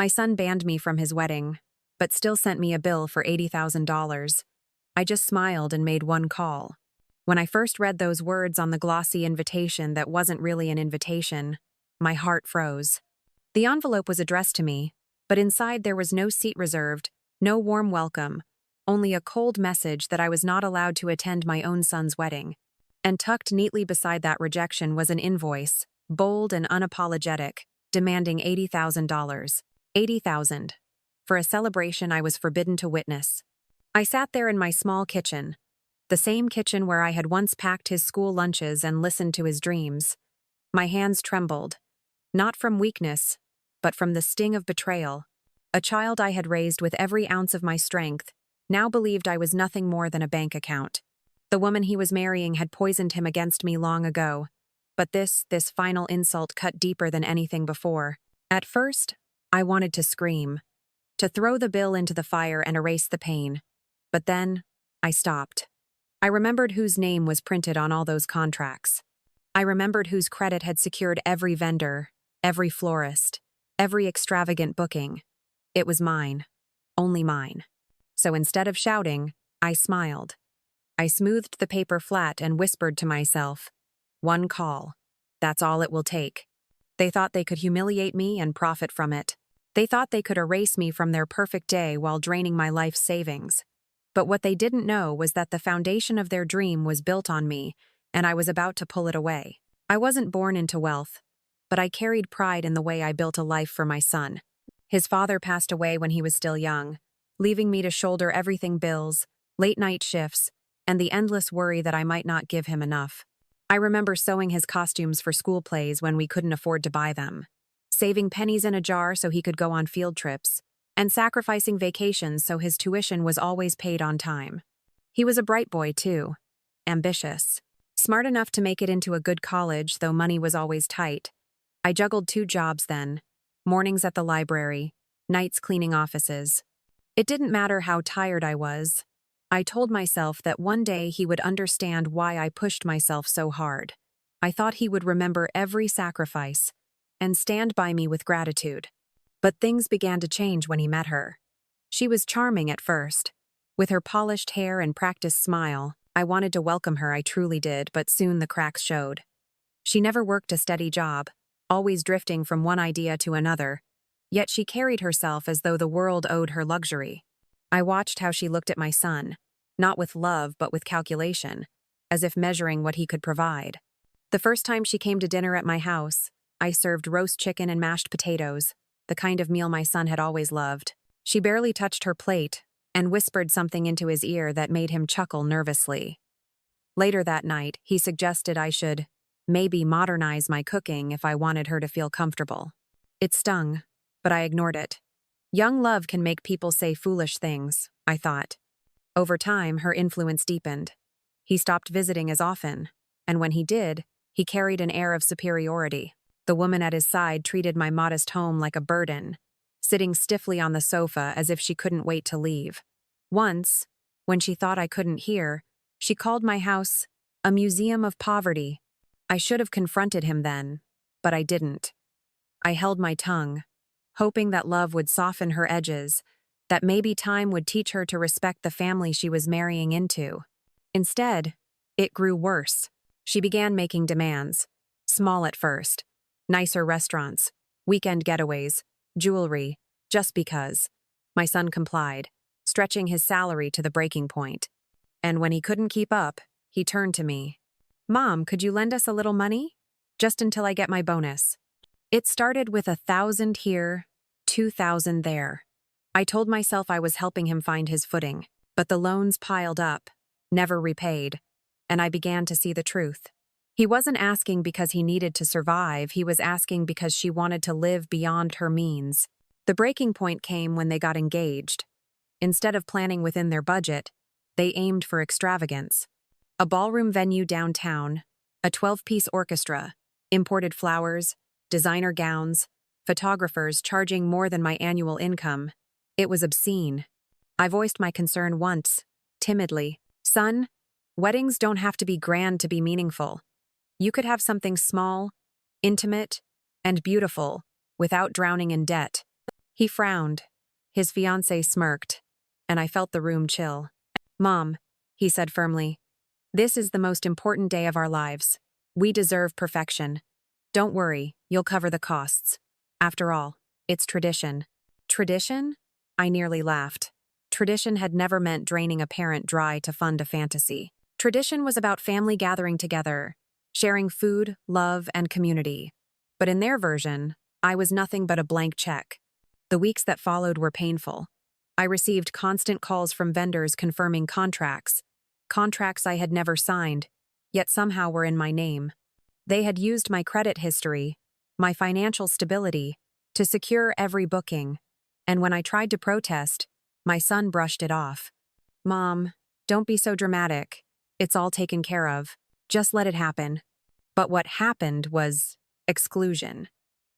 My son banned me from his wedding, but still sent me a bill for $80,000. I just smiled and made one call. When I first read those words on the glossy invitation that wasn't really an invitation, my heart froze. The envelope was addressed to me, but inside there was no seat reserved, no warm welcome, only a cold message that I was not allowed to attend my own son's wedding. And tucked neatly beside that rejection was an invoice, bold and unapologetic, demanding $80,000. $80,000. For a celebration I was forbidden to witness. I sat there in my small kitchen, the same kitchen where I had once packed his school lunches and listened to his dreams. My hands trembled, not from weakness, but from the sting of betrayal. A child I had raised with every ounce of my strength now believed I was nothing more than a bank account. The woman he was marrying had poisoned him against me long ago, but this final insult cut deeper than anything before. At first, I wanted to scream, to throw the bill into the fire and erase the pain. But then, I stopped. I remembered whose name was printed on all those contracts. I remembered whose credit had secured every vendor, every florist, every extravagant booking. It was mine. Only mine. So instead of shouting, I smiled. I smoothed the paper flat and whispered to myself, "One call. That's all it will take." They thought they could humiliate me and profit from it. They thought they could erase me from their perfect day while draining my life savings. But what they didn't know was that the foundation of their dream was built on me, and I was about to pull it away. I wasn't born into wealth, but I carried pride in the way I built a life for my son. His father passed away when he was still young, leaving me to shoulder everything: bills, late-night shifts, and the endless worry that I might not give him enough. I remember sewing his costumes for school plays when we couldn't afford to buy them, saving pennies in a jar so he could go on field trips, and sacrificing vacations so his tuition was always paid on time. He was a bright boy, too. Ambitious. Smart enough to make it into a good college, though money was always tight. I juggled 2 jobs then, mornings at the library, nights cleaning offices. It didn't matter how tired I was. I told myself that one day he would understand why I pushed myself so hard. I thought he would remember every sacrifice and stand by me with gratitude. But things began to change when he met her. She was charming at first. With her polished hair and practiced smile, I wanted to welcome her, I truly did, but soon the cracks showed. She never worked a steady job, always drifting from one idea to another, yet she carried herself as though the world owed her luxury. I watched how she looked at my son, not with love but with calculation, as if measuring what he could provide. The first time she came to dinner at my house, I served roast chicken and mashed potatoes, the kind of meal my son had always loved. She barely touched her plate and whispered something into his ear that made him chuckle nervously. Later that night, he suggested I should maybe modernize my cooking if I wanted her to feel comfortable. It stung, but I ignored it. Young love can make people say foolish things, I thought. Over time, her influence deepened. He stopped visiting as often, and when he did, he carried an air of superiority. The woman at his side treated my modest home like a burden, sitting stiffly on the sofa as if she couldn't wait to leave. Once, when she thought I couldn't hear, she called my house a museum of poverty. I should have confronted him then, but I didn't. I held my tongue, hoping that love would soften her edges, that maybe time would teach her to respect the family she was marrying into. Instead, it grew worse. She began making demands, small at first. Nicer restaurants, weekend getaways, jewelry, just because. My son complied, stretching his salary to the breaking point. And when he couldn't keep up, he turned to me. "Mom, could you lend us a little money? Just until I get my bonus." It started with 1,000 here, 2,000 there. I told myself I was helping him find his footing, but the loans piled up, never repaid, and I began to see the truth. He wasn't asking because he needed to survive, he was asking because she wanted to live beyond her means. The breaking point came when they got engaged. Instead of planning within their budget, they aimed for extravagance. A ballroom venue downtown, a 12-piece orchestra, imported flowers, designer gowns, photographers charging more than my annual income. It was obscene. I voiced my concern once, timidly. "Son, weddings don't have to be grand to be meaningful. You could have something small, intimate, and beautiful without drowning in debt." He frowned. His fiancée smirked, and I felt the room chill. "Mom," he said firmly, "this is the most important day of our lives. We deserve perfection. Don't worry, you'll cover the costs. After all, it's tradition." Tradition? I nearly laughed. Tradition had never meant draining a parent dry to fund a fantasy. Tradition was about family gathering together, sharing food, love, and community. But in their version, I was nothing but a blank check. The weeks that followed were painful. I received constant calls from vendors confirming contracts I had never signed, yet somehow were in my name. They had used my credit history, my financial stability, to secure every booking, and when I tried to protest, my son brushed it off. "Mom, don't be so dramatic. It's all taken care of. Just let it happen." But what happened was exclusion.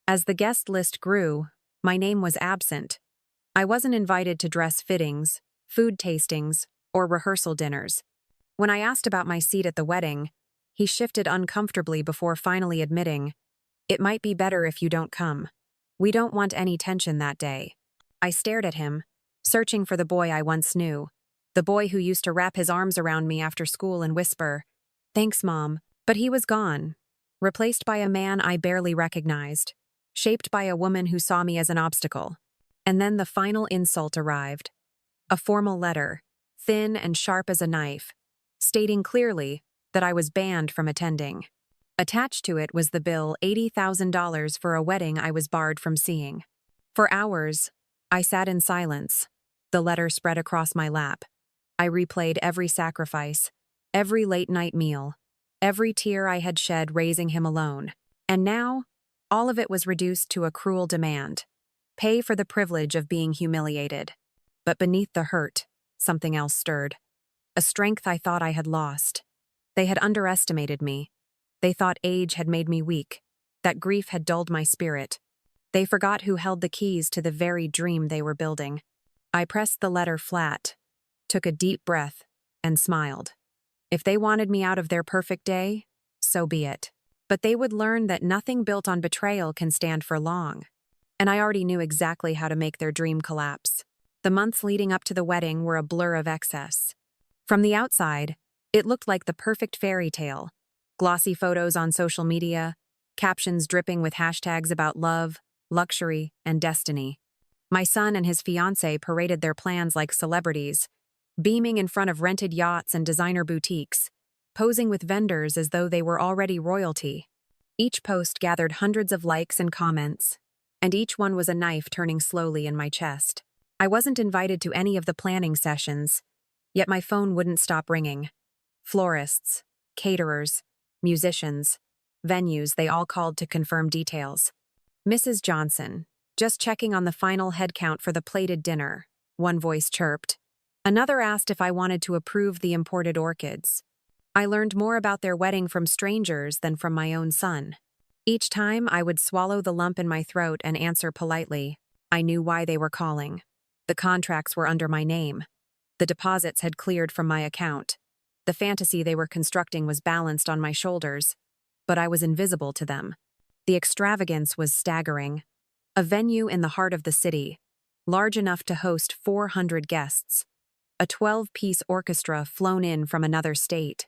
As the guest list grew, my name was absent. I wasn't invited to dress fittings, food tastings, or rehearsal dinners. When I asked about my seat at the wedding, he shifted uncomfortably before finally admitting, "It might be better if you don't come. We don't want any tension that day." I stared at him, searching for the boy I once knew, the boy who used to wrap his arms around me after school and whisper, "Thanks, Mom." But he was gone, replaced by a man I barely recognized, shaped by a woman who saw me as an obstacle. And then the final insult arrived. A formal letter, thin and sharp as a knife, stating clearly that I was banned from attending. Attached to it was the bill $80,000 for a wedding I was barred from seeing. For hours, I sat in silence, the letter spread across my lap. I replayed every sacrifice, every late-night meal, every tear I had shed raising him alone. And now, all of it was reduced to a cruel demand: pay for the privilege of being humiliated. But beneath the hurt, something else stirred. A strength I thought I had lost. They had underestimated me. They thought age had made me weak, that grief had dulled my spirit. They forgot who held the keys to the very dream they were building. I pressed the letter flat, took a deep breath, and smiled. If they wanted me out of their perfect day, so be it. But they would learn that nothing built on betrayal can stand for long. And I already knew exactly how to make their dream collapse. The months leading up to the wedding were a blur of excess. From the outside, it looked like the perfect fairy tale. Glossy photos on social media, captions dripping with hashtags about love, luxury, and destiny. My son and his fiancée paraded their plans like celebrities, beaming in front of rented yachts and designer boutiques, posing with vendors as though they were already royalty. Each post gathered hundreds of likes and comments, and each one was a knife turning slowly in my chest. I wasn't invited to any of the planning sessions, yet my phone wouldn't stop ringing. Florists, caterers, musicians, venues, they all called to confirm details. "Mrs. Johnson, just checking on the final head count for the plated dinner," one voice chirped. Another asked if I wanted to approve the imported orchids. I learned more about their wedding from strangers than from my own son. Each time I would swallow the lump in my throat and answer politely. I knew why they were calling. The contracts were under my name. The deposits had cleared from my account. The fantasy they were constructing was balanced on my shoulders, but I was invisible to them. The extravagance was staggering. A venue in the heart of the city, large enough to host 400 guests. A 12-piece orchestra flown in from another state.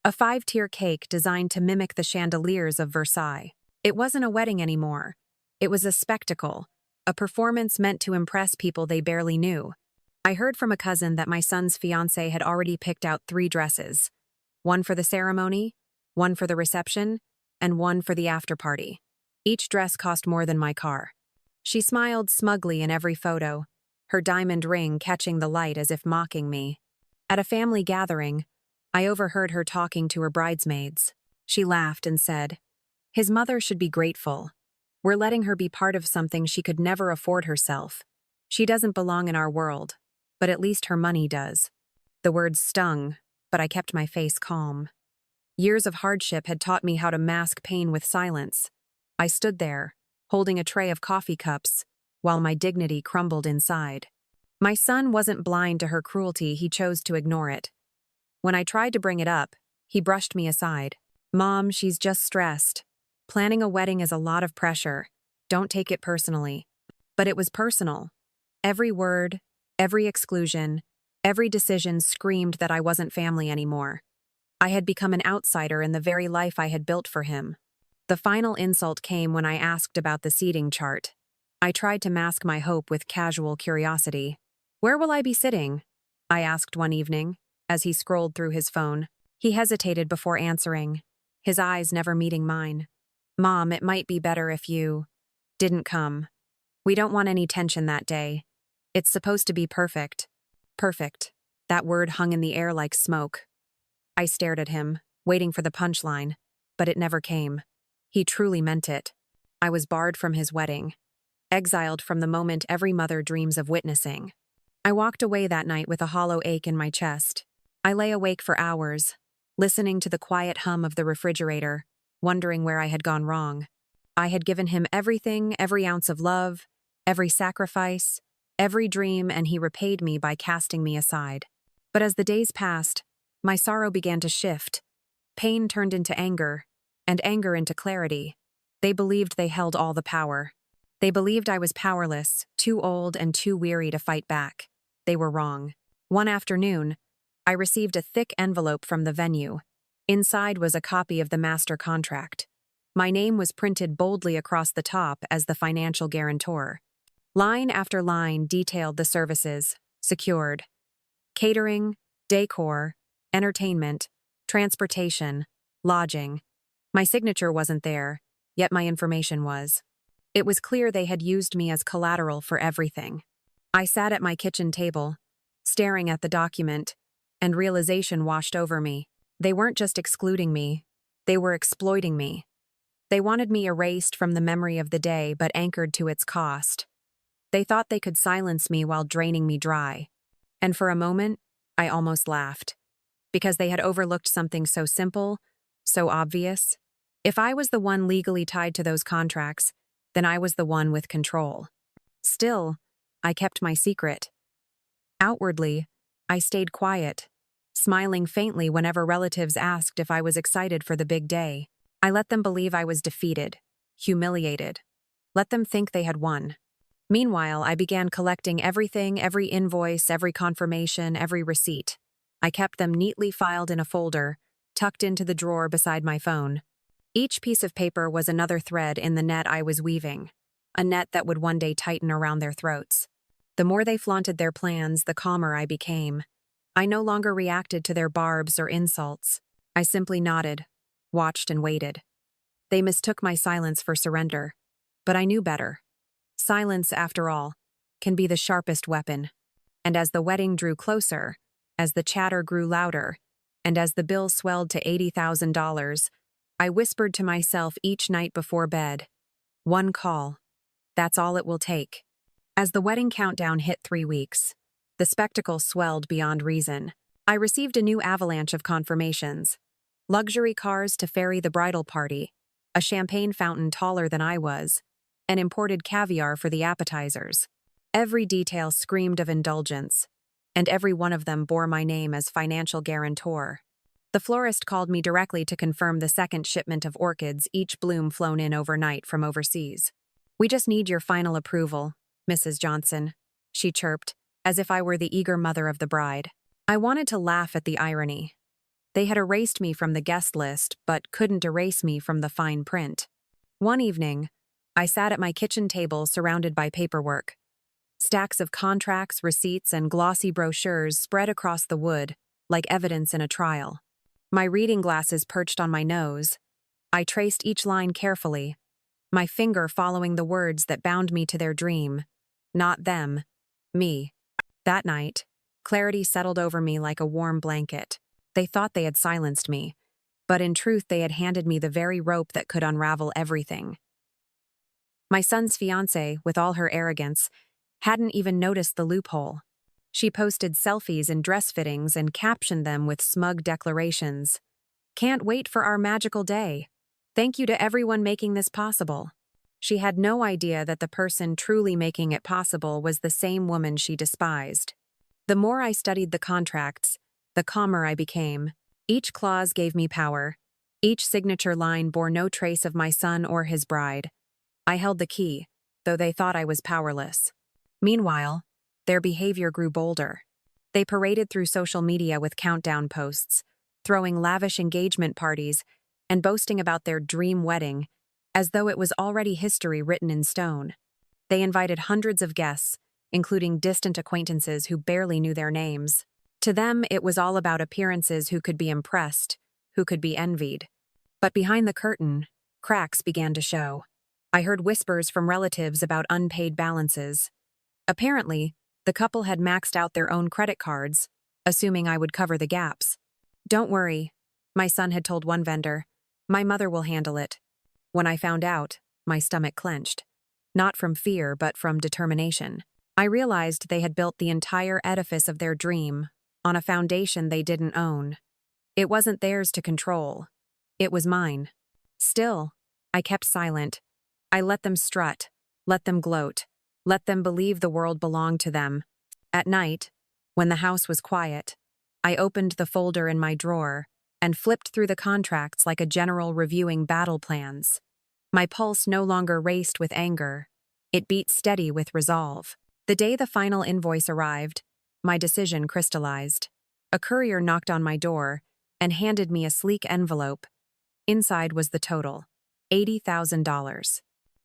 A 5-tier cake designed to mimic the chandeliers of Versailles. It wasn't a wedding anymore. It was a spectacle, a performance meant to impress people they barely knew. I heard from a cousin that my son's fiancée had already picked out 3 dresses. One for the ceremony, one for the reception, and one for the after-party. Each dress cost more than my car. She smiled smugly in every photo, her diamond ring catching the light as if mocking me. At a family gathering, I overheard her talking to her bridesmaids. She laughed and said, "His mother should be grateful. We're letting her be part of something she could never afford herself. She doesn't belong in our world, but at least her money does." The words stung, but I kept my face calm. Years of hardship had taught me how to mask pain with silence. I stood there, holding a tray of coffee cups, while my dignity crumbled inside. My son wasn't blind to her cruelty, he chose to ignore it. When I tried to bring it up, he brushed me aside. "Mom, she's just stressed. Planning a wedding is a lot of pressure. Don't take it personally." But it was personal. Every word, every exclusion, every decision screamed that I wasn't family anymore. I had become an outsider in the very life I had built for him. The final insult came when I asked about the seating chart. I tried to mask my hope with casual curiosity. "Where will I be sitting?" I asked one evening, as he scrolled through his phone. He hesitated before answering, his eyes never meeting mine. "Mom, it might be better if you didn't come. We don't want any tension that day. It's supposed to be perfect." Perfect. That word hung in the air like smoke. I stared at him, waiting for the punchline, but it never came. He truly meant it. I was barred from his wedding, exiled from the moment every mother dreams of witnessing. I walked away that night with a hollow ache in my chest. I lay awake for hours, listening to the quiet hum of the refrigerator, wondering where I had gone wrong. I had given him everything, every ounce of love, every sacrifice, every dream, and he repaid me by casting me aside. But as the days passed, my sorrow began to shift. Pain turned into anger, and anger into clarity. They believed they held all the power. They believed I was powerless, too old and too weary to fight back. They were wrong. One afternoon, I received a thick envelope from the venue. Inside was a copy of the master contract. My name was printed boldly across the top as the financial guarantor. Line after line detailed the services, secured. Catering, decor, entertainment, transportation, lodging. My signature wasn't there, yet my information was. It was clear they had used me as collateral for everything. I sat at my kitchen table, staring at the document, and realization washed over me. They weren't just excluding me, they were exploiting me. They wanted me erased from the memory of the day but anchored to its cost. They thought they could silence me while draining me dry. And for a moment, I almost laughed. Because they had overlooked something so simple, so obvious. If I was the one legally tied to those contracts, then I was the one with control. Still, I kept my secret. Outwardly, I stayed quiet, smiling faintly whenever relatives asked if I was excited for the big day. I let them believe I was defeated, humiliated. Let them think they had won. Meanwhile, I began collecting everything, every invoice, every confirmation, every receipt. I kept them neatly filed in a folder, tucked into the drawer beside my phone. Each piece of paper was another thread in the net I was weaving, a net that would one day tighten around their throats. The more they flaunted their plans, the calmer I became. I no longer reacted to their barbs or insults. I simply nodded, watched and waited. They mistook my silence for surrender, but I knew better. Silence, after all, can be the sharpest weapon. And as the wedding drew closer, as the chatter grew louder, and as the bill swelled to $80,000, I whispered to myself each night before bed, "One call. That's all it will take." As the wedding countdown hit 3 weeks, the spectacle swelled beyond reason. I received a new avalanche of confirmations. Luxury cars to ferry the bridal party, a champagne fountain taller than I was, and imported caviar for the appetizers. Every detail screamed of indulgence, and every one of them bore my name as financial guarantor. The florist called me directly to confirm the second shipment of orchids, each bloom flown in overnight from overseas. "We just need your final approval, Mrs. Johnson," she chirped, as if I were the eager mother of the bride. I wanted to laugh at the irony. They had erased me from the guest list, but couldn't erase me from the fine print. One evening, I sat at my kitchen table surrounded by paperwork. Stacks of contracts, receipts, and glossy brochures spread across the wood, like evidence in a trial. My reading glasses perched on my nose. I traced each line carefully, my finger following the words that bound me to their dream. Not them, me. That night, clarity settled over me like a warm blanket. They thought they had silenced me, but in truth they had handed me the very rope that could unravel everything. My son's fiancée, with all her arrogance, hadn't even noticed the loophole. She posted selfies in dress fittings and captioned them with smug declarations. "Can't wait for our magical day. Thank you to everyone making this possible." She had no idea that the person truly making it possible was the same woman she despised. The more I studied the contracts, the calmer I became. Each clause gave me power. Each signature line bore no trace of my son or his bride. I held the key, though they thought I was powerless. Meanwhile, their behavior grew bolder. They paraded through social media with countdown posts, throwing lavish engagement parties, and boasting about their dream wedding, as though it was already history written in stone. They invited hundreds of guests, including distant acquaintances who barely knew their names. To them, it was all about appearances who could be impressed, who could be envied. But behind the curtain, cracks began to show. I heard whispers from relatives about unpaid balances. Apparently, the couple had maxed out their own credit cards, assuming I would cover the gaps. "Don't worry," my son had told one vendor. "My mother will handle it." When I found out, my stomach clenched. Not from fear, but from determination. I realized they had built the entire edifice of their dream on a foundation they didn't own. It wasn't theirs to control. It was mine. Still, I kept silent. I let them strut, let them gloat, let them believe the world belonged to them. At night, when the house was quiet, I opened the folder in my drawer and flipped through the contracts like a general reviewing battle plans. My pulse no longer raced with anger. It beat steady with resolve. The day the final invoice arrived, my decision crystallized. A courier knocked on my door and handed me a sleek envelope. Inside was the total: $80,000.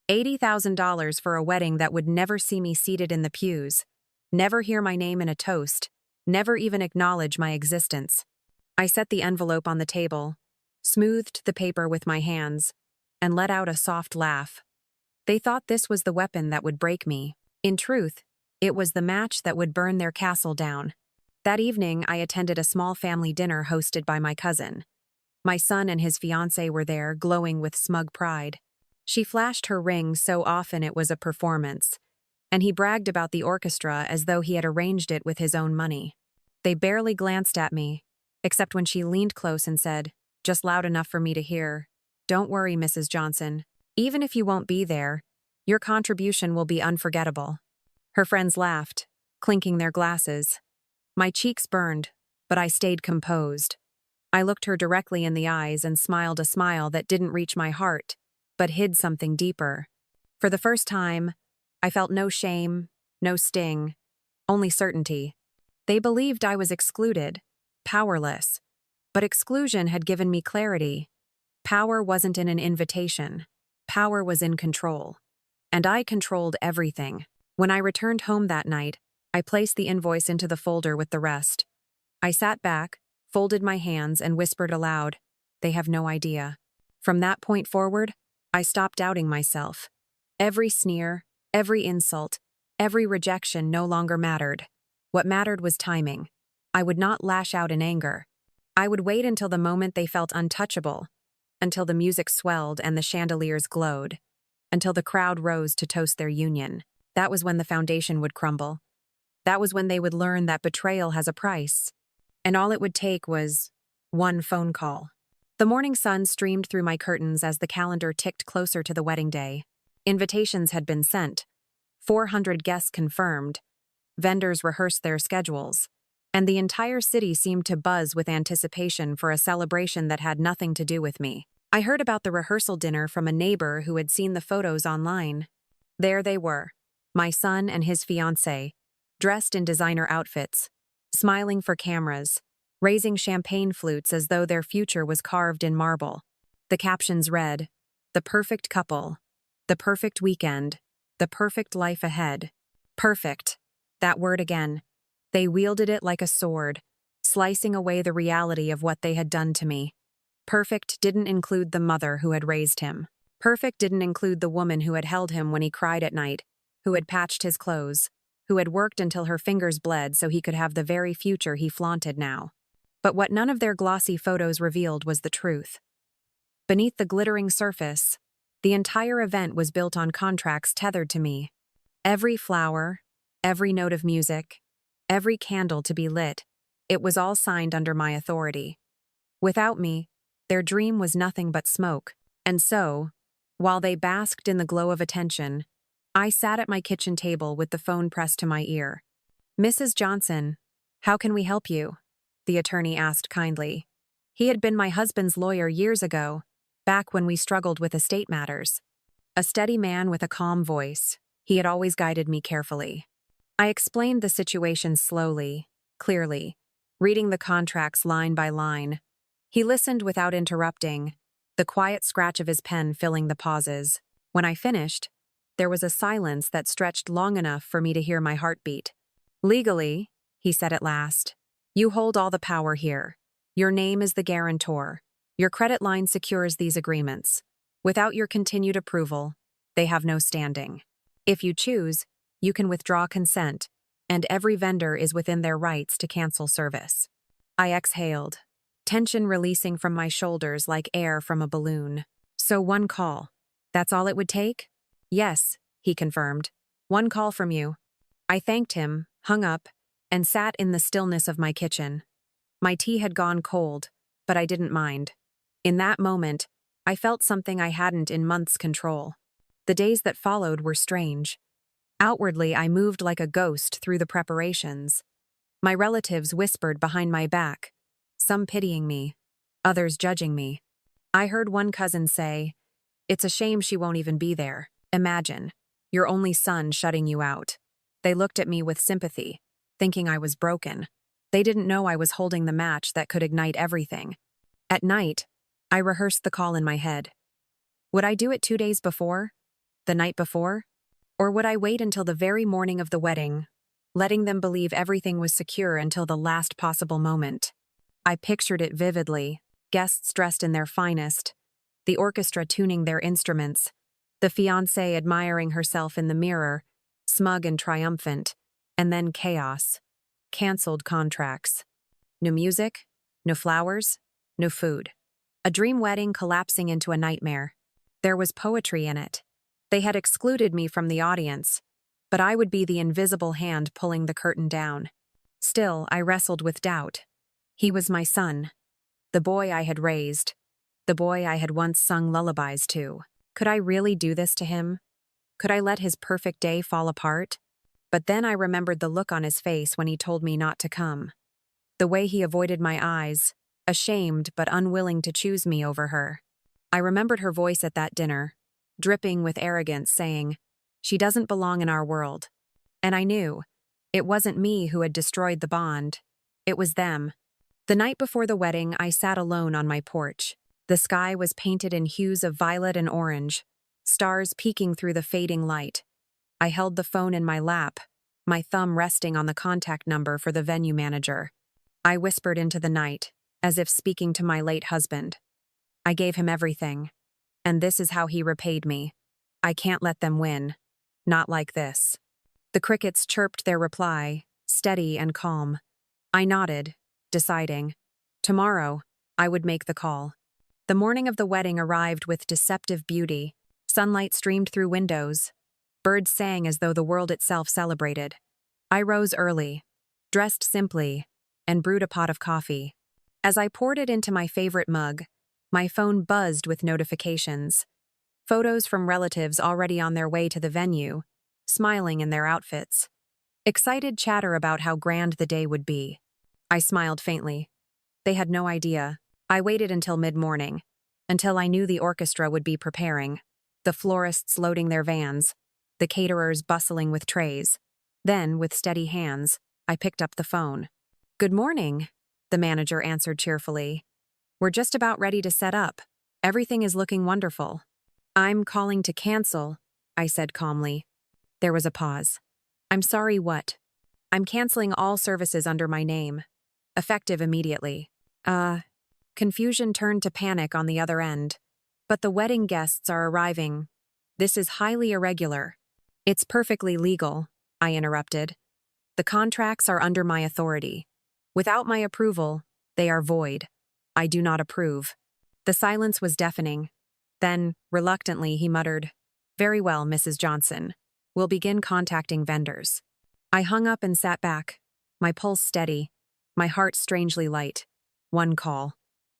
$80,000 for a wedding that would never see me seated in the pews, never hear my name in a toast, never even acknowledge my existence. I set the envelope on the table, smoothed the paper with my hands, and let out a soft laugh. They thought this was the weapon that would break me. In truth, it was the match that would burn their castle down. That evening, I attended a small family dinner hosted by my cousin. My son and his fiancée were there, glowing with smug pride. She flashed her ring so often it was a performance, and he bragged about the orchestra as though he had arranged it with his own money. They barely glanced at me, except when she leaned close and said, just loud enough for me to hear, "Don't worry, Mrs. Johnson. Even if you won't be there, your contribution will be unforgettable." Her friends laughed, clinking their glasses. My cheeks burned, but I stayed composed. I looked her directly in the eyes and smiled a smile that didn't reach my heart, but hid something deeper. For the first time, I felt no shame, no sting, only certainty. They believed I was excluded, powerless, but exclusion had given me clarity. Power wasn't in an invitation. Power was in control. And I controlled everything. When I returned home that night, I placed the invoice into the folder with the rest. I sat back, folded my hands, and whispered aloud, "They have no idea." From that point forward, I stopped doubting myself. Every sneer, every insult, every rejection no longer mattered. What mattered was timing. I would not lash out in anger. I would wait until the moment they felt untouchable, until the music swelled and the chandeliers glowed, until the crowd rose to toast their union. That was when the foundation would crumble. That was when they would learn that betrayal has a price. And all it would take was one phone call. The morning sun streamed through my curtains as the calendar ticked closer to the wedding day. Invitations had been sent, 400 guests confirmed, vendors rehearsed their schedules, and the entire city seemed to buzz with anticipation for a celebration that had nothing to do with me. I heard about the rehearsal dinner from a neighbor who had seen the photos online. There they were, my son and his fiancée, dressed in designer outfits, smiling for cameras, raising champagne flutes as though their future was carved in marble. The captions read, "The perfect couple, the perfect weekend, the perfect life ahead." Perfect. That word again. They wielded it like a sword, slicing away the reality of what they had done to me. Perfect didn't include the mother who had raised him. Perfect didn't include the woman who had held him when he cried at night, who had patched his clothes, who had worked until her fingers bled so he could have the very future he flaunted now. But what none of their glossy photos revealed was the truth. Beneath the glittering surface, the entire event was built on contracts tethered to me. Every flower, every note of music, every candle to be lit, it was all signed under my authority. Without me, their dream was nothing but smoke. And so, while they basked in the glow of attention, I sat at my kitchen table with the phone pressed to my ear. "Mrs. Johnson, how can we help you?" the attorney asked kindly. He had been my husband's lawyer years ago, back when we struggled with estate matters. A steady man with a calm voice, He had always guided me carefully. I explained the situation slowly, clearly, reading the contracts line by line. He listened without interrupting, the quiet scratch of his pen filling the pauses. When I finished, there was a silence that stretched long enough for me to hear my heartbeat. "Legally," he said at last, "you hold all the power here. Your name is the guarantor. Your credit line secures these agreements. Without your continued approval, they have no standing. If you choose, you can withdraw consent, and every vendor is within their rights to cancel service." I exhaled, tension releasing from my shoulders like air from a balloon. "So one call. That's all it would take?" "Yes," he confirmed. "One call from you." I thanked him, hung up, and sat in the stillness of my kitchen. My tea had gone cold, but I didn't mind. In that moment, I felt something I hadn't in months control. The days that followed were strange. Outwardly, I moved like a ghost through the preparations. My relatives whispered behind my back, some pitying me, others judging me. I heard one cousin say, "It's a shame she won't even be there. Imagine, your only son shutting you out." They looked at me with sympathy, thinking I was broken. They didn't know I was holding the match that could ignite everything. At night, I rehearsed the call in my head. Would I do it 2 days before? The night before? Or would I wait until the very morning of the wedding, letting them believe everything was secure until the last possible moment? I pictured it vividly, guests dressed in their finest, the orchestra tuning their instruments, the fiancée admiring herself in the mirror, smug and triumphant, and then chaos. Cancelled contracts. No music, no flowers, no food. A dream wedding collapsing into a nightmare. There was poetry in it. They had excluded me from the audience, but I would be the invisible hand pulling the curtain down. Still, I wrestled with doubt. He was my son, the boy I had raised, the boy I had once sung lullabies to. Could I really do this to him? Could I let his perfect day fall apart? But then I remembered the look on his face when he told me not to come. The way he avoided my eyes, ashamed but unwilling to choose me over her. I remembered her voice at that dinner, dripping with arrogance, saying, "She doesn't belong in our world." And I knew, it wasn't me who had destroyed the bond. It was them. The night before the wedding, I sat alone on my porch. The sky was painted in hues of violet and orange, stars peeking through the fading light. I held the phone in my lap, my thumb resting on the contact number for the venue manager. I whispered into the night, as if speaking to my late husband. I gave him everything, and this is how he repaid me. I can't let them win. Not like this. The crickets chirped their reply, steady and calm. I nodded, deciding. Tomorrow, I would make the call. The morning of the wedding arrived with deceptive beauty. Sunlight streamed through windows. Birds sang as though the world itself celebrated. I rose early, dressed simply, and brewed a pot of coffee. As I poured it into my favorite mug, my phone buzzed with notifications. Photos from relatives already on their way to the venue, smiling in their outfits. Excited chatter about how grand the day would be. I smiled faintly. They had no idea. I waited until mid-morning, until I knew the orchestra would be preparing, the florists loading their vans, the caterers bustling with trays. Then, with steady hands, I picked up the phone. "Good morning," the manager answered cheerfully. "We're just about ready to set up. Everything is looking wonderful." "I'm calling to cancel," I said calmly. There was a pause. "I'm sorry, what?" "I'm canceling all services under my name. Effective immediately." Confusion turned to panic on the other end. "But the wedding guests are arriving. This is highly irregular." "It's perfectly legal," I interrupted. "The contracts are under my authority. Without my approval, they are void. I do not approve." The silence was deafening. Then, reluctantly, he muttered, "Very well, Mrs. Johnson. We'll begin contacting vendors." I hung up and sat back, my pulse steady, my heart strangely light. One call.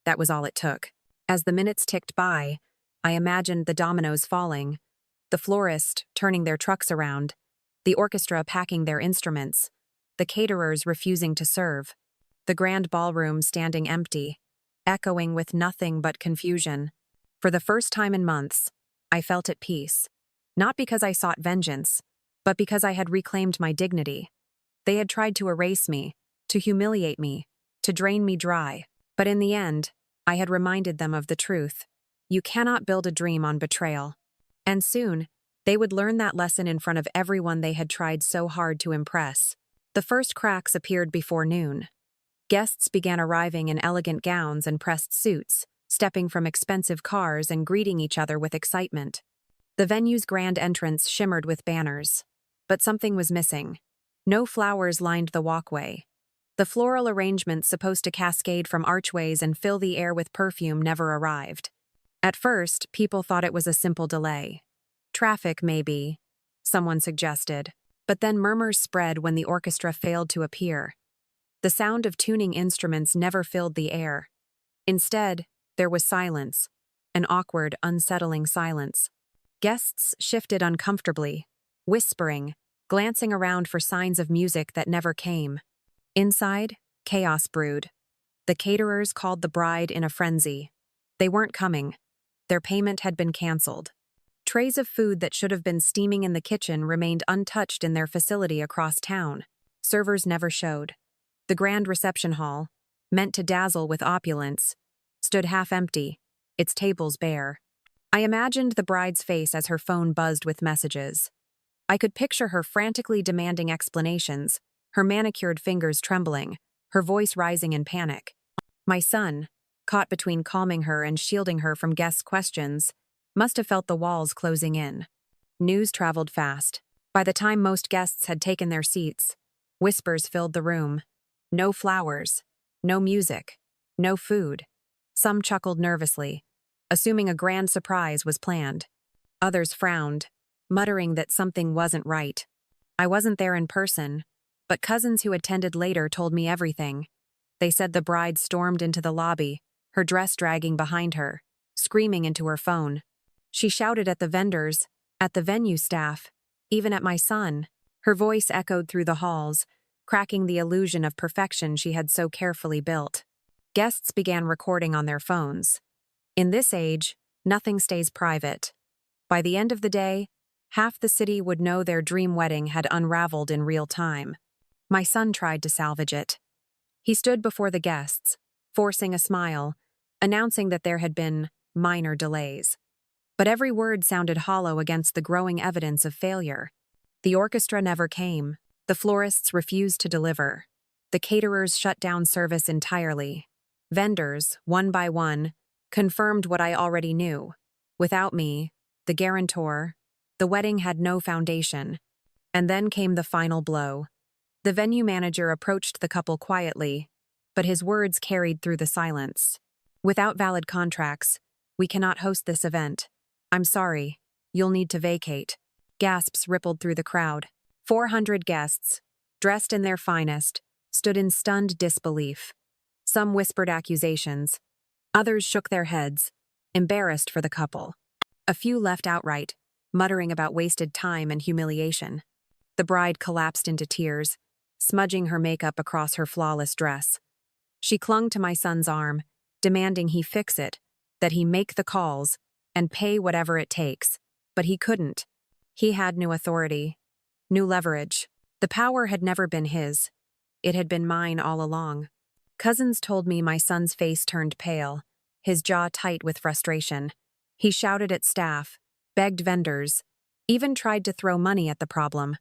That was all it took. As the minutes ticked by, I imagined the dominoes falling, the florist turning their trucks around, the orchestra packing their instruments, the caterers refusing to serve, the grand ballroom standing empty, echoing with nothing but confusion. For the first time in months, I felt at peace. Not because I sought vengeance, but because I had reclaimed my dignity. They had tried to erase me, to humiliate me, to drain me dry. But in the end, I had reminded them of the truth. You cannot build a dream on betrayal. And soon, they would learn that lesson in front of everyone they had tried so hard to impress. The first cracks appeared before noon. Guests began arriving in elegant gowns and pressed suits, stepping from expensive cars and greeting each other with excitement. The venue's grand entrance shimmered with banners. But something was missing. No flowers lined the walkway. The floral arrangements supposed to cascade from archways and fill the air with perfume never arrived. At first, people thought it was a simple delay. Traffic, maybe, someone suggested. But then murmurs spread when the orchestra failed to appear. The sound of tuning instruments never filled the air. Instead, there was silence, an awkward, unsettling silence. Guests shifted uncomfortably, whispering, glancing around for signs of music that never came. Inside, chaos brewed. The caterers called the bride in a frenzy. They weren't coming. Their payment had been canceled. Trays of food that should have been steaming in the kitchen remained untouched in their facility across town. Servers never showed. The grand reception hall, meant to dazzle with opulence, stood half empty, its tables bare. I imagined the bride's face as her phone buzzed with messages. I could picture her frantically demanding explanations, her manicured fingers trembling, her voice rising in panic. My son, caught between calming her and shielding her from guests' questions, must have felt the walls closing in. News traveled fast. By the time most guests had taken their seats, whispers filled the room. No flowers, no music, no food. Some chuckled nervously, assuming a grand surprise was planned. Others frowned, muttering that something wasn't right. I wasn't there in person, but cousins who attended later told me everything. They said the bride stormed into the lobby, her dress dragging behind her, screaming into her phone. She shouted at the vendors, at the venue staff, even at my son. Her voice echoed through the halls, cracking the illusion of perfection she had so carefully built. Guests began recording on their phones. In this age, nothing stays private. By the end of the day, half the city would know their dream wedding had unraveled in real time. My son tried to salvage it. He stood before the guests, forcing a smile, announcing that there had been minor delays. But every word sounded hollow against the growing evidence of failure. The orchestra never came. The florists refused to deliver. The caterers shut down service entirely. Vendors, one by one, confirmed what I already knew. Without me, the guarantor, the wedding had no foundation. And then came the final blow. The venue manager approached the couple quietly, but his words carried through the silence. Without valid contracts, we cannot host this event. I'm sorry, you'll need to vacate. Gasps rippled through the crowd. 400 guests, dressed in their finest, stood in stunned disbelief. Some whispered accusations. Others shook their heads, embarrassed for the couple. A few left outright, muttering about wasted time and humiliation. The bride collapsed into tears, smudging her makeup across her flawless dress. She clung to my son's arm, demanding he fix it, that he make the calls, and pay whatever it takes. But he couldn't. He had new authority, new leverage. The power had never been his. It had been mine all along. Cousins told me my son's face turned pale, his jaw tight with frustration. He shouted at staff, begged vendors, even tried to throw money at the problem.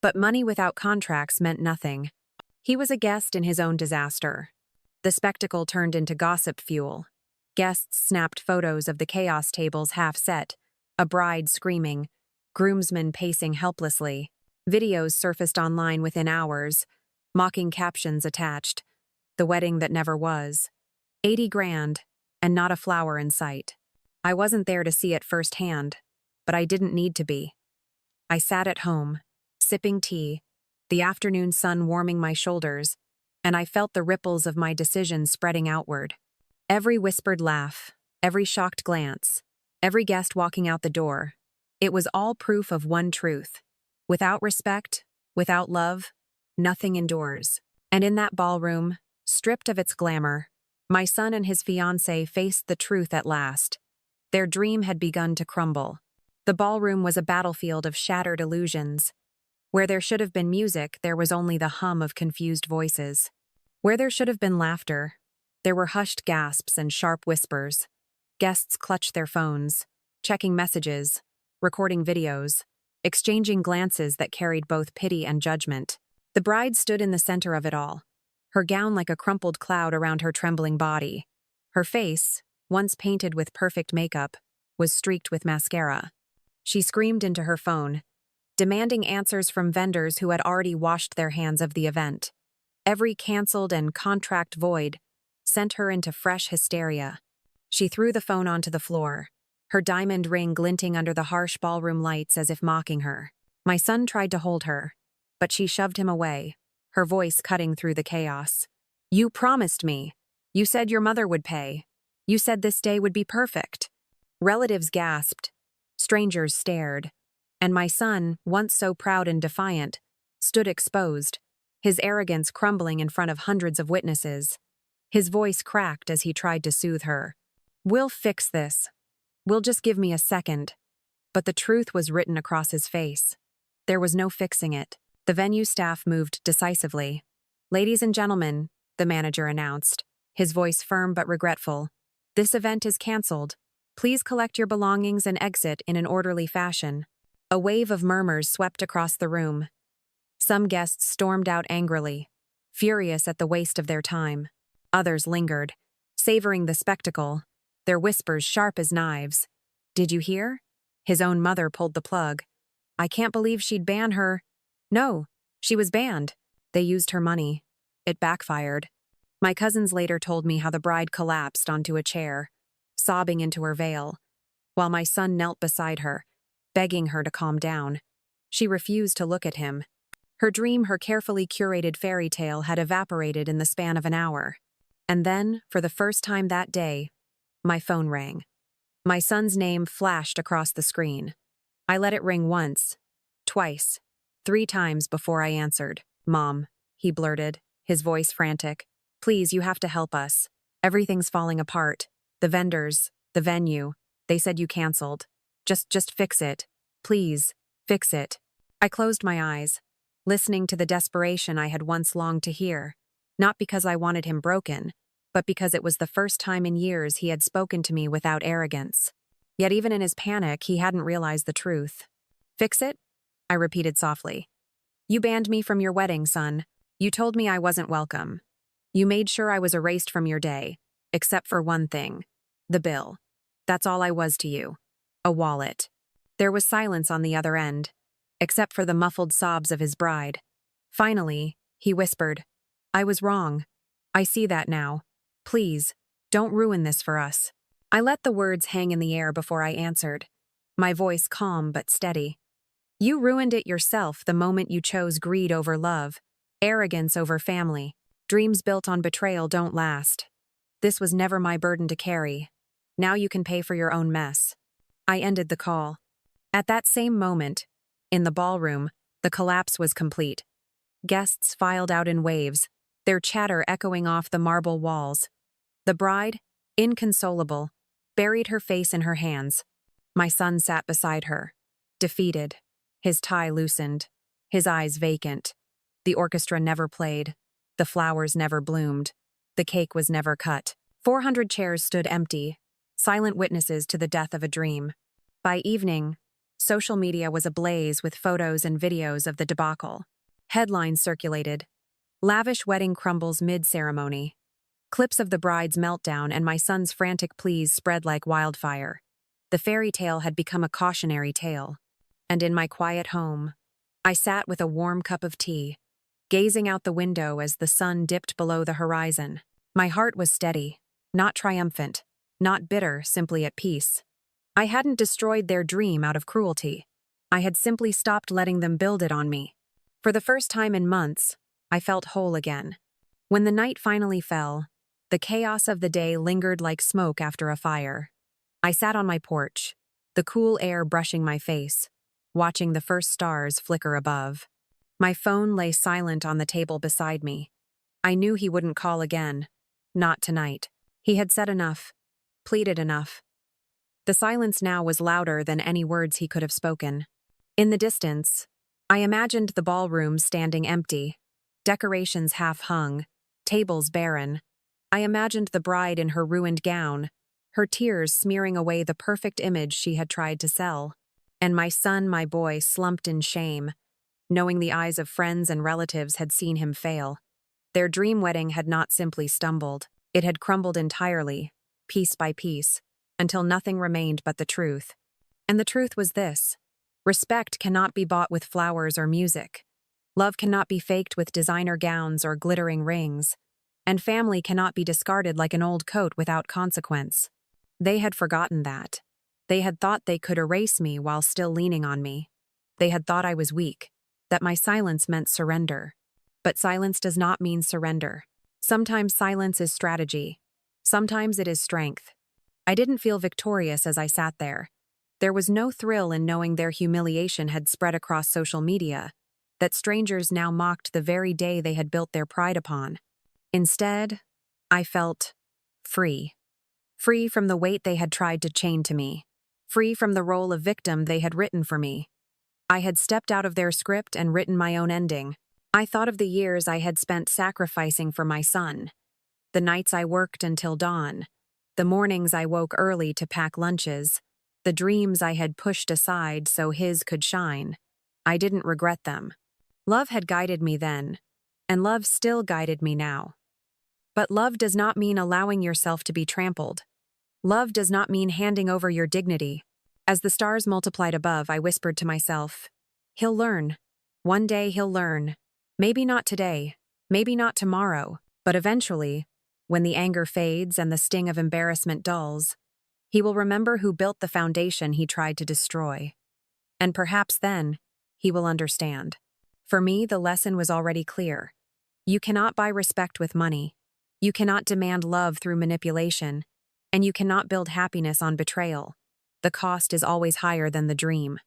But money without contracts meant nothing. He was a guest in his own disaster. The spectacle turned into gossip fuel. Guests snapped photos of the chaos tables half set, a bride screaming, groomsmen pacing helplessly. Videos surfaced online within hours, mocking captions attached. The wedding that never was. 80 grand, and not a flower in sight. I wasn't there to see it firsthand, but I didn't need to be. I sat at home, sipping tea, the afternoon sun warming my shoulders, and I felt the ripples of my decision spreading outward. Every whispered laugh, every shocked glance, every guest walking out the door, it was all proof of one truth. Without respect, without love, nothing endures. And in that ballroom, stripped of its glamour, my son and his fiancée faced the truth at last. Their dream had begun to crumble. The ballroom was a battlefield of shattered illusions. Where there should have been music, there was only the hum of confused voices. Where there should have been laughter, there were hushed gasps and sharp whispers. Guests clutched their phones, checking messages, recording videos, exchanging glances that carried both pity and judgment. The bride stood in the center of it all, her gown like a crumpled cloud around her trembling body. Her face, once painted with perfect makeup, was streaked with mascara. She screamed into her phone, demanding answers from vendors who had already washed their hands of the event. Every canceled and contract void sent her into fresh hysteria. She threw the phone onto the floor, her diamond ring glinting under the harsh ballroom lights as if mocking her. My son tried to hold her, but she shoved him away, her voice cutting through the chaos. "You promised me. You said your mother would pay. You said this day would be perfect." Relatives gasped, strangers stared, and my son, once so proud and defiant, stood exposed, his arrogance crumbling in front of hundreds of witnesses. His voice cracked as he tried to soothe her. "We'll fix this. We'll just give me a second." But the truth was written across his face. There was no fixing it. The venue staff moved decisively. "Ladies and gentlemen," the manager announced, his voice firm but regretful, "this event is canceled. Please collect your belongings and exit in an orderly fashion." A wave of murmurs swept across the room. Some guests stormed out angrily, furious at the waste of their time. Others lingered, savoring the spectacle, their whispers sharp as knives. "Did you hear? His own mother pulled the plug. I can't believe she'd ban her." "No, she was banned. They used her money. It backfired." My cousins later told me how the bride collapsed onto a chair, sobbing into her veil, while my son knelt beside her, begging her to calm down. She refused to look at him. Her dream, her carefully curated fairy tale, had evaporated in the span of an hour. And then, for the first time that day, my phone rang. My son's name flashed across the screen. I let it ring once, twice, 3 times before I answered. "Mom," he blurted, his voice frantic. "Please, you have to help us. Everything's falling apart. The vendors, the venue, they said you canceled. Just fix it. Please, fix it." I closed my eyes, listening to the desperation I had once longed to hear, not because I wanted him broken, but because it was the first time in years he had spoken to me without arrogance. Yet even in his panic, he hadn't realized the truth. "Fix it?" I repeated softly. "You banned me from your wedding, son. You told me I wasn't welcome. You made sure I was erased from your day, except for one thing. The bill. That's all I was to you. A wallet." There was silence on the other end, except for the muffled sobs of his bride. Finally, he whispered, "I was wrong. I see that now. Please, don't ruin this for us." I let the words hang in the air before I answered, my voice calm but steady. "You ruined it yourself the moment you chose greed over love, arrogance over family. Dreams built on betrayal don't last. This was never my burden to carry. Now you can pay for your own mess." I ended the call. At that same moment, in the ballroom, the collapse was complete. Guests filed out in waves, their chatter echoing off the marble walls. The bride, inconsolable, buried her face in her hands. My son sat beside her, defeated, his tie loosened, his eyes vacant. The orchestra never played, the flowers never bloomed, the cake was never cut. 400 chairs stood empty, silent witnesses to the death of a dream. By evening, social media was ablaze with photos and videos of the debacle. Headlines circulated: "Lavish wedding crumbles mid-ceremony." Clips of the bride's meltdown and my son's frantic pleas spread like wildfire. The fairy tale had become a cautionary tale. And in my quiet home, I sat with a warm cup of tea, gazing out the window as the sun dipped below the horizon. My heart was steady, not triumphant, not bitter, simply at peace. I hadn't destroyed their dream out of cruelty. I had simply stopped letting them build it on me. For the first time in months, I felt whole again. When the night finally fell, the chaos of the day lingered like smoke after a fire. I sat on my porch, the cool air brushing my face, watching the first stars flicker above. My phone lay silent on the table beside me. I knew he wouldn't call again. Not tonight. He had said enough, pleaded enough. The silence now was louder than any words he could have spoken. In the distance, I imagined the ballroom standing empty, decorations half hung, tables barren. I imagined the bride in her ruined gown, her tears smearing away the perfect image she had tried to sell. And my son, my boy, slumped in shame, knowing the eyes of friends and relatives had seen him fail. Their dream wedding had not simply stumbled, it had crumbled entirely, piece by piece, until nothing remained but the truth. And the truth was this: respect cannot be bought with flowers or music. Love cannot be faked with designer gowns or glittering rings. And family cannot be discarded like an old coat without consequence. They had forgotten that. They had thought they could erase me while still leaning on me. They had thought I was weak, that my silence meant surrender. But silence does not mean surrender. Sometimes silence is strategy. Sometimes it is strength. I didn't feel victorious as I sat there. There was no thrill in knowing their humiliation had spread across social media, that strangers now mocked the very day they had built their pride upon. Instead, I felt free. Free from the weight they had tried to chain to me. Free from the role of victim they had written for me. I had stepped out of their script and written my own ending. I thought of the years I had spent sacrificing for my son. The nights I worked until dawn. The mornings I woke early to pack lunches. The dreams I had pushed aside so his could shine. I didn't regret them. Love had guided me then, and love still guided me now. But love does not mean allowing yourself to be trampled. Love does not mean handing over your dignity. As the stars multiplied above, I whispered to myself, "He'll learn. One day he'll learn. Maybe not today, maybe not tomorrow, but eventually, when the anger fades and the sting of embarrassment dulls, he will remember who built the foundation he tried to destroy. And perhaps then, he will understand." For me, the lesson was already clear. You cannot buy respect with money. You cannot demand love through manipulation. And you cannot build happiness on betrayal. The cost is always higher than the dream.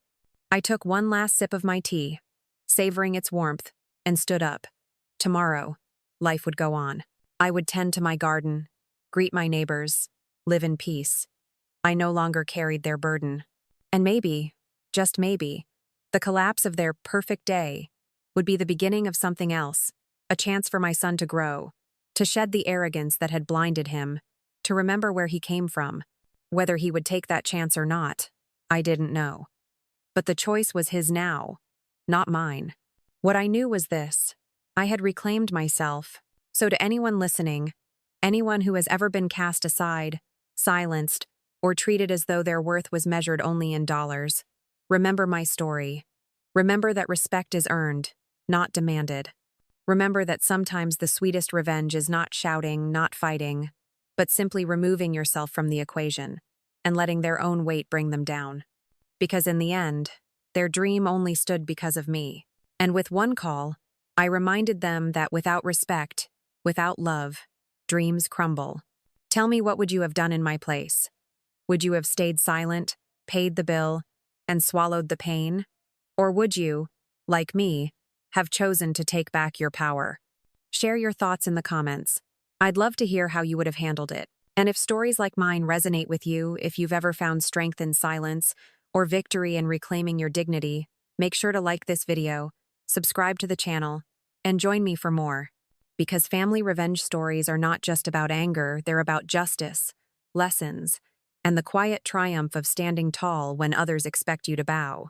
I took one last sip of my tea, savoring its warmth, and stood up. Tomorrow, life would go on. I would tend to my garden, greet my neighbors, live in peace. I no longer carried their burden. And maybe, just maybe, the collapse of their perfect day would be the beginning of something else, a chance for my son to grow, to shed the arrogance that had blinded him, to remember where he came from. Whether he would take that chance or not, I didn't know. But the choice was his now, not mine. What I knew was this: I had reclaimed myself. So to anyone listening, anyone who has ever been cast aside, silenced, or treated as though their worth was measured only in dollars, remember my story. Remember that respect is earned, not demanded. Remember that sometimes the sweetest revenge is not shouting, not fighting, but simply removing yourself from the equation and letting their own weight bring them down. Because in the end, their dream only stood because of me. And with one call, I reminded them that without respect, without love, dreams crumble. Tell me, what would you have done in my place? Would you have stayed silent, paid the bill, and swallowed the pain? Or would you, like me, have chosen to take back your power? Share your thoughts in the comments. I'd love to hear how you would have handled it. And if stories like mine resonate with you, if you've ever found strength in silence or victory in reclaiming your dignity, make sure to like this video, subscribe to the channel, and join me for more. Because family revenge stories are not just about anger, they're about justice, lessons, and the quiet triumph of standing tall when others expect you to bow.